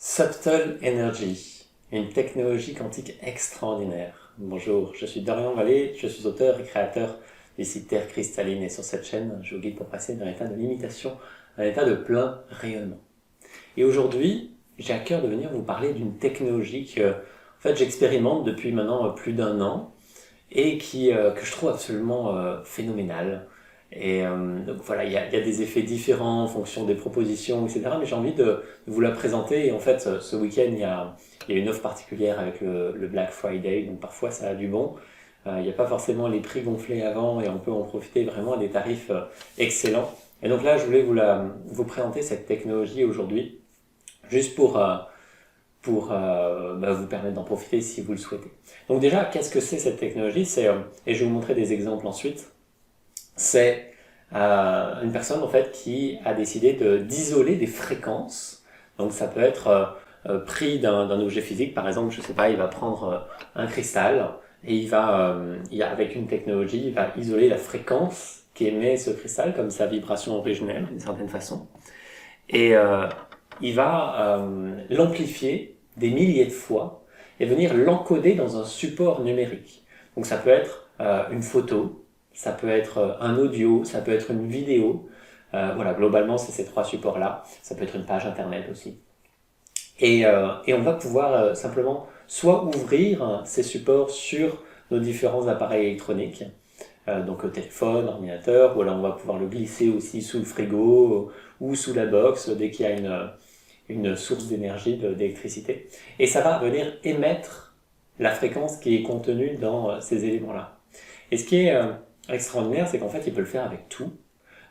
Subtle Energy, une technologie quantique extraordinaire. Bonjour, je suis Dorian Vallée, je suis auteur et créateur du site Terre Cristalline et sur cette chaîne, je vous guide pour passer d'un état de limitation à un état de plein rayonnement. Et aujourd'hui, j'ai à cœur de venir vous parler d'une technologie que j'expérimente depuis maintenant plus d'un an et que je trouve absolument phénoménale. Donc voilà, il y a des effets différents en fonction des propositions, etc. Mais j'ai envie de vous la présenter. Et en fait, ce week-end, il y a une offre particulière avec le Black Friday. Donc parfois, ça a du bon. Il n'y a pas forcément les prix gonflés avant et on peut en profiter vraiment à des tarifs excellents. Et donc là, je voulais vous présenter cette technologie aujourd'hui, juste pour vous permettre d'en profiter si vous le souhaitez. Donc déjà, qu'est-ce que c'est cette technologie? Et je vais vous montrer des exemples ensuite. C'est une personne en fait qui a décidé d'isoler des fréquences. Donc ça peut être pris d'un objet physique, par exemple, je sais pas, il va prendre un cristal et avec une technologie, il va isoler la fréquence qu'émet ce cristal comme sa vibration originelle d'une certaine façon. Et il va l'amplifier des milliers de fois et venir l'encoder dans un support numérique. Donc ça peut être une photo, ça peut être un audio, ça peut être une vidéo. Voilà, globalement, c'est ces trois supports-là. Ça peut être une page internet aussi. Et on va pouvoir simplement soit ouvrir ces supports sur nos différents appareils électroniques, donc téléphone, ordinateur, ou alors on va pouvoir le glisser aussi sous le frigo ou sous la box dès qu'il y a une source d'énergie, d'électricité. Et ça va venir émettre la fréquence qui est contenue dans ces éléments-là. Et ce qui est extraordinaire, c'est qu'en fait, il peut le faire avec tout.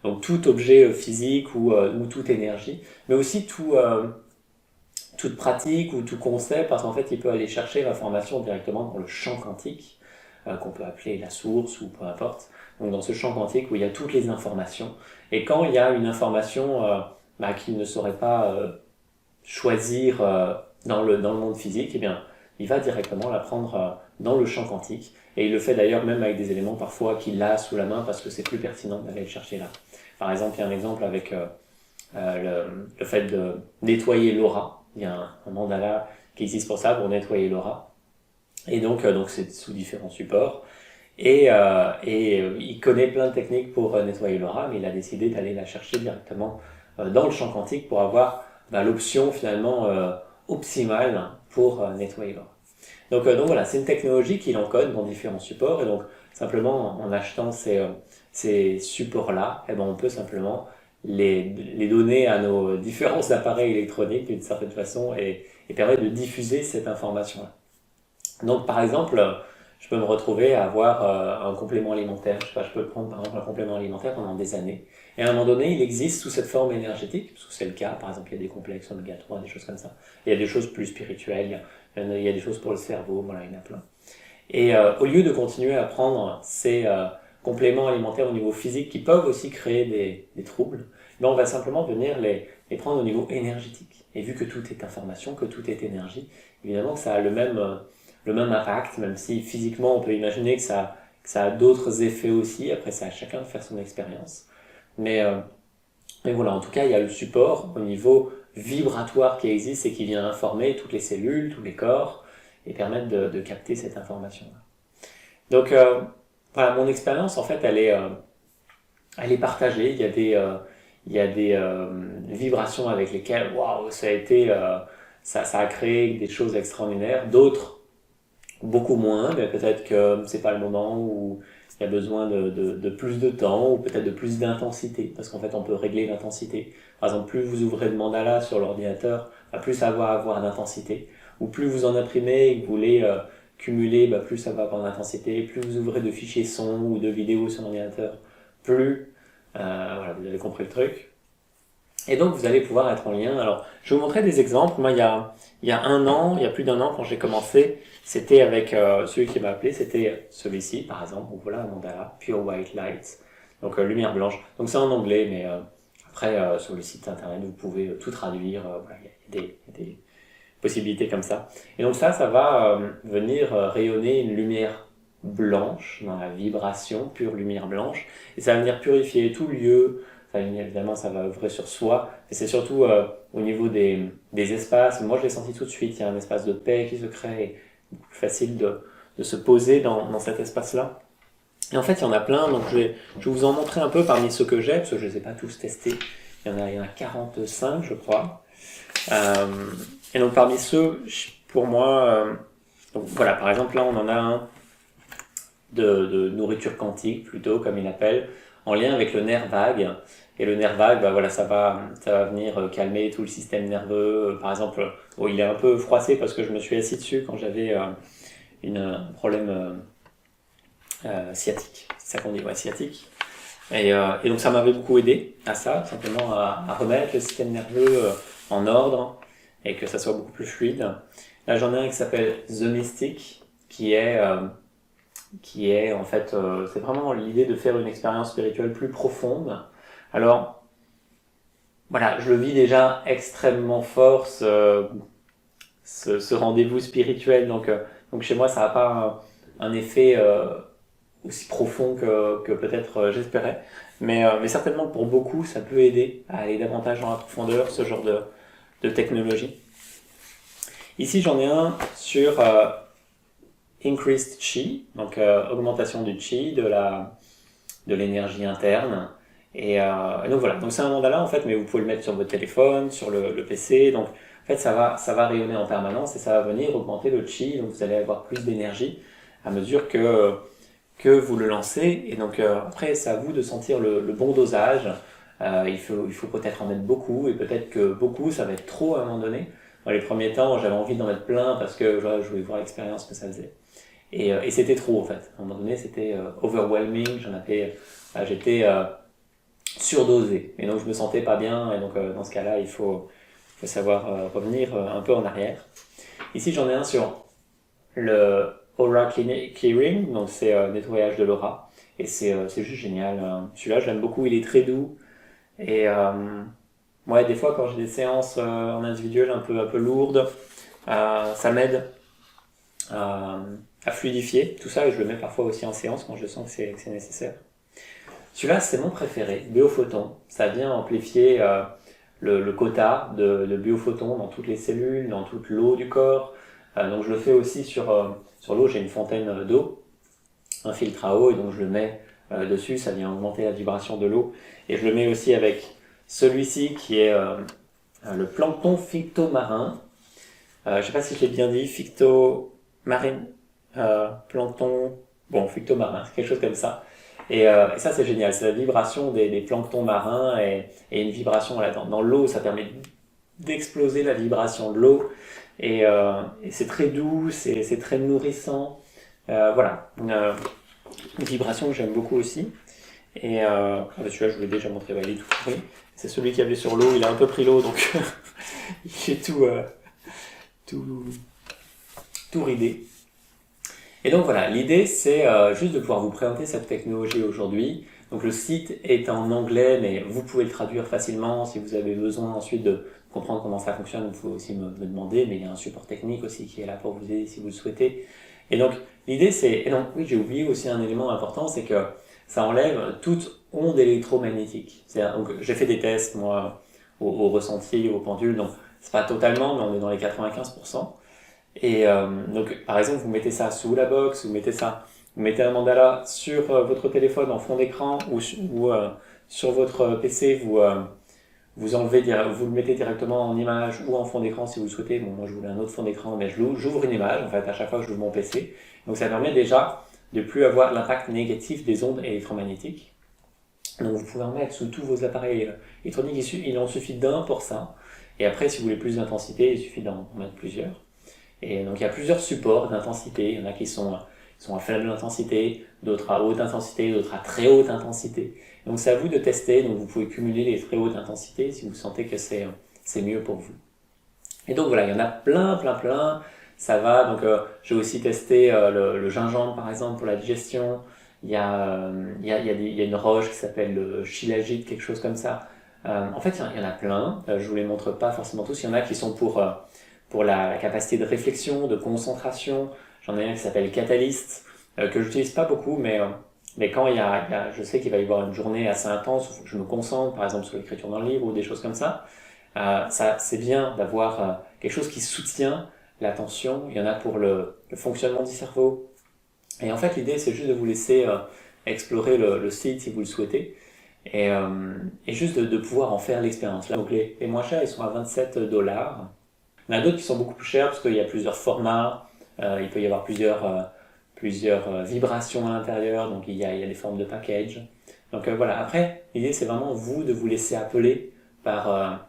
Donc tout objet physique ou toute énergie, mais aussi toute pratique ou tout concept, parce qu'en fait, il peut aller chercher l'information directement dans le champ quantique, qu'on peut appeler la source ou peu importe. Donc dans ce champ quantique où il y a toutes les informations. Et quand il y a une information qu'il ne saurait pas choisir dans le monde physique, eh bien, il va directement la prendre dans le champ quantique. Et il le fait d'ailleurs même avec des éléments parfois qu'il a sous la main parce que c'est plus pertinent d'aller le chercher là. Par exemple, il y a un exemple avec le fait de nettoyer l'aura. Il y a un mandala qui existe pour ça, pour nettoyer l'aura. Et donc c'est sous différents supports. Et il connaît plein de techniques pour nettoyer l'aura, mais il a décidé d'aller la chercher directement dans le champ quantique pour avoir l'option finalement optimale pour nettoyer l'aura. Donc voilà, c'est une technologie qu'il encode dans différents supports, et donc simplement en achetant ces supports-là, on peut simplement les donner à nos différents appareils électroniques d'une certaine façon et permettre de diffuser cette information-là. Donc par exemple, je peux me retrouver à avoir un complément alimentaire. Je peux prendre par exemple un complément alimentaire pendant des années. Et à un moment donné, il existe sous cette forme énergétique, parce que c'est le cas. Par exemple, il y a des complexes oméga 3, des choses comme ça. Il y a des choses plus spirituelles, il y a des choses pour le cerveau, voilà, il y en a plein. Et au lieu de continuer à prendre ces compléments alimentaires au niveau physique qui peuvent aussi créer des troubles, on va simplement venir les prendre au niveau énergétique. Et vu que tout est information, que tout est énergie, évidemment que ça a le même impact, même si physiquement on peut imaginer que ça a d'autres effets aussi. Après, c'est à chacun de faire son expérience. Mais voilà, en tout cas, il y a le support au niveau vibratoire qui existe et qui vient informer toutes les cellules, tous les corps, et permettre de capter cette information-là. Donc voilà, mon expérience, en fait, elle est partagée. Il y a des vibrations avec lesquelles, waouh, ça a créé des choses extraordinaires. D'autres, beaucoup moins, mais peut-être que c'est pas le moment où il y a besoin de plus de temps ou peut-être de plus d'intensité, parce qu'en fait on peut régler l'intensité. Par exemple, plus vous ouvrez de mandalas sur l'ordinateur, plus ça va avoir d'intensité, ou plus vous en imprimez et que vous voulez cumuler, plus ça va avoir d'intensité. Plus vous ouvrez de fichiers son ou de vidéos sur l'ordinateur, plus voilà, vous avez compris le truc. Et donc vous allez pouvoir être en lien. Alors je vais vous montrer des exemples. Moi il y a plus d'un an quand j'ai commencé, c'était avec celui qui m'a appelé, c'était celui-ci par exemple. Donc voilà un mandala, Pure White Light, donc lumière blanche. Donc c'est en anglais, mais après sur le site internet vous pouvez tout traduire. Voilà, il y a des possibilités comme ça. Et donc ça va venir rayonner une lumière blanche dans la vibration, pure lumière blanche, et ça va venir purifier tout lieu, Ça, évidemment, ça va œuvrer sur soi. Et c'est surtout au niveau des espaces. Moi, je l'ai senti tout de suite. Il y a un espace de paix qui se crée. Et beaucoup plus facile de se poser dans cet espace-là. Et en fait, il y en a plein. Donc, je vais vous en montrer un peu parmi ceux que j'ai, parce que je ne les ai pas tous testés. Il y en a 45, je crois. Et donc, parmi ceux, pour moi... donc, voilà, par exemple, là, on en a un de nourriture quantique, plutôt, comme il appelle, en lien avec le nerf vague. Et le nerf vague, bah voilà, ça va venir calmer tout le système nerveux. Par exemple, il est un peu froissé parce que je me suis assis dessus quand j'avais un problème sciatique. C'est ça qu'on dit, ouais, sciatique. Et donc ça m'avait beaucoup aidé à ça, simplement à remettre le système nerveux en ordre et que ça soit beaucoup plus fluide. Là, j'en ai un qui s'appelle The Mystic, qui est en fait, c'est vraiment l'idée de faire une expérience spirituelle plus profonde. Alors, voilà, je le vis déjà extrêmement fort, ce rendez-vous spirituel. Donc chez moi, ça n'a pas un effet aussi profond que peut-être j'espérais. Mais certainement pour beaucoup, ça peut aider à aller davantage dans la profondeur, ce genre de technologie. Ici, j'en ai un sur Increased Chi, donc augmentation du Chi, de l'énergie interne. Et donc voilà, donc c'est un mandala en fait, mais vous pouvez le mettre sur votre téléphone, sur le PC. Donc en fait, ça va rayonner en permanence et ça va venir augmenter le Chi. Donc vous allez avoir plus d'énergie à mesure que vous le lancez. Et donc après, c'est à vous de sentir le bon dosage. Il faut peut-être en mettre beaucoup, et peut-être que beaucoup, ça va être trop à un moment donné. Dans les premiers temps, j'avais envie d'en mettre plein parce que je voulais voir l'expérience que ça faisait. Et c'était trop en fait. À un moment donné, c'était overwhelming. J'étais surdosé. Et donc je me sentais pas bien. Et donc dans ce cas-là, il faut savoir revenir un peu en arrière. Ici, j'en ai un sur le Aura Clearing, donc c'est nettoyage de l'aura. Et c'est juste génial. Celui-là, je l'aime beaucoup. Il est très doux. Et ouais, des fois, quand j'ai des séances en individuel un peu lourdes, ça m'aide à fluidifier tout ça, et je le mets parfois aussi en séance quand je sens que c'est nécessaire. Celui-là, c'est mon préféré, Biophoton. Ça vient amplifier le quota de biophotons dans toutes les cellules, dans toute l'eau du corps. Donc je le fais aussi sur l'eau. J'ai une fontaine d'eau, un filtre à eau, et donc je le mets dessus. Ça vient augmenter la vibration de l'eau. Et je le mets aussi avec celui-ci qui est le plancton phytomarin. Je ne sais pas si je l'ai bien dit, phytomarine, plancton, bon, phytomarin, quelque chose comme ça. Et ça, c'est génial, c'est la vibration des planctons marins et une vibration voilà, dans l'eau, ça permet d'exploser la vibration de l'eau. Et c'est très doux, c'est très nourrissant. Voilà, une vibration que j'aime beaucoup aussi. Et celui-là, je vous l'ai déjà montré, il est tout pourri. C'est celui qui avait sur l'eau, il a un peu pris l'eau, donc il est tout ridé. Et donc voilà, l'idée c'est juste de pouvoir vous présenter cette technologie aujourd'hui. Donc le site est en anglais, mais vous pouvez le traduire facilement. Si vous avez besoin ensuite de comprendre comment ça fonctionne, vous pouvez aussi me demander, mais il y a un support technique aussi qui est là pour vous aider si vous le souhaitez. Et donc l'idée c'est, et donc oui, j'ai oublié aussi un élément important, c'est que ça enlève toute onde électromagnétique. Donc j'ai fait des tests moi au ressenti, au pendule, donc c'est pas totalement, mais on est dans les 95%. Et donc, par exemple, vous mettez ça sous la box, vous mettez un mandala sur votre téléphone en fond d'écran ou sur votre PC, vous le mettez directement en image ou en fond d'écran si vous le souhaitez. Bon, moi je voulais un autre fond d'écran, mais j'ouvre une image en fait à chaque fois que j'ouvre mon PC. Donc ça permet déjà de plus avoir l'impact négatif des ondes électromagnétiques. Donc vous pouvez en mettre sous tous vos appareils électroniques, il en suffit d'un pour ça. Et après, si vous voulez plus d'intensité, il suffit d'en mettre plusieurs. Et donc il y a plusieurs supports d'intensité. Il y en a qui sont à faible intensité, d'autres à haute intensité, d'autres à très haute intensité. Donc c'est à vous de tester. Donc vous pouvez cumuler les très hautes intensités si vous sentez que c'est mieux pour vous. Et donc voilà, il y en a plein. Ça va. Donc j'ai aussi testé le gingembre par exemple pour la digestion. Il y a une roche qui s'appelle le shilajit, quelque chose comme ça. En fait, il y en a plein. Je vous les montre pas forcément tous. Il y en a qui sont pour la capacité de réflexion, de concentration. J'en ai un qui s'appelle Catalyst, que j'utilise pas beaucoup, mais Mais quand je sais qu'il va y avoir une journée assez intense, où faut que je me concentre, par exemple sur l'écriture d'un livre ou des choses comme ça, c'est bien d'avoir quelque chose qui soutient l'attention. Il y en a pour le fonctionnement du cerveau. Et en fait, l'idée, c'est juste de vous laisser explorer le site si vous le souhaitez. Et juste de pouvoir en faire l'expérience. Donc les moins chers, ils sont à 27 $. Il y en a d'autres qui sont beaucoup plus chers parce qu'il y a plusieurs formats, il peut y avoir plusieurs vibrations à l'intérieur, donc il y a des formes de package. Donc voilà, après, l'idée c'est vraiment vous de vous laisser appeler par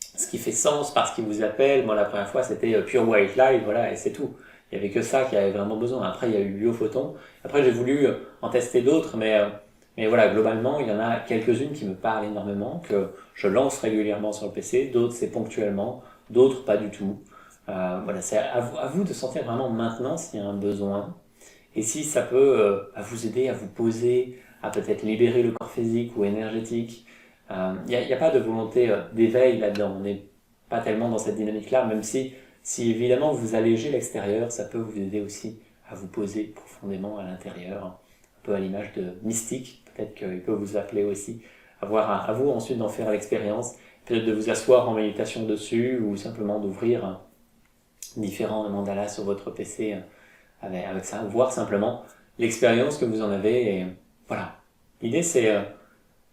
ce qui fait sens, par ce qui vous appelle. Moi la première fois c'était Pure White Light, voilà, et c'est tout. Il n'y avait que ça qui avait vraiment besoin. Après il y a eu Biophoton. Après j'ai voulu en tester d'autres, mais voilà, globalement il y en a quelques-unes qui me parlent énormément, que je lance régulièrement sur le PC, d'autres c'est ponctuellement, d'autres pas du tout. Voilà, c'est à vous de sentir vraiment maintenant s'il y a un besoin. Et si ça peut vous aider à vous poser, à peut-être libérer le corps physique ou énergétique, y a pas de volonté d'éveil là-dedans. On n'est pas tellement dans cette dynamique-là, même si évidemment vous allégez l'extérieur, ça peut vous aider aussi à vous poser profondément à l'intérieur, un peu à l'image de mystique. Peut-être qu'il peut vous appeler aussi à vous ensuite d'en faire l'expérience, peut-être de vous asseoir en méditation dessus ou simplement d'ouvrir différents mandalas sur votre PC avec ça, voir simplement l'expérience que vous en avez. Et voilà. L'idée, c'est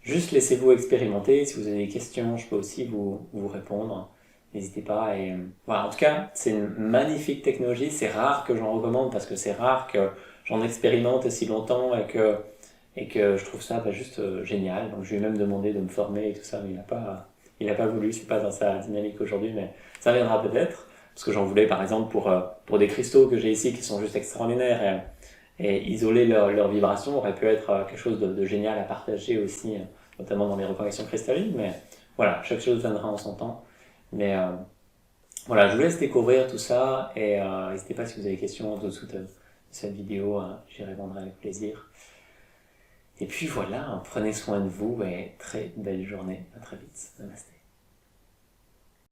juste laissez-vous expérimenter. Si vous avez des questions, je peux aussi vous répondre. N'hésitez pas. Et voilà. En tout cas, c'est une magnifique technologie. C'est rare que j'en recommande parce que c'est rare que j'en expérimente si longtemps et que je trouve ça juste génial. Donc, je lui ai même demandé de me former et tout ça, mais il a pas voulu. C'est pas dans sa dynamique aujourd'hui, mais ça viendra peut-être. Parce que j'en voulais par exemple pour des cristaux que j'ai ici qui sont juste extraordinaires et isoler leur vibration aurait pu être quelque chose de génial à partager aussi, notamment dans les reconnexions cristallines, mais voilà, chaque chose viendra en son temps. Mais voilà, je vous laisse découvrir tout ça et n'hésitez pas si vous avez des questions en dessous de cette vidéo, j'y répondrai avec plaisir. Et puis voilà, prenez soin de vous et très belle journée, à très vite, namasté.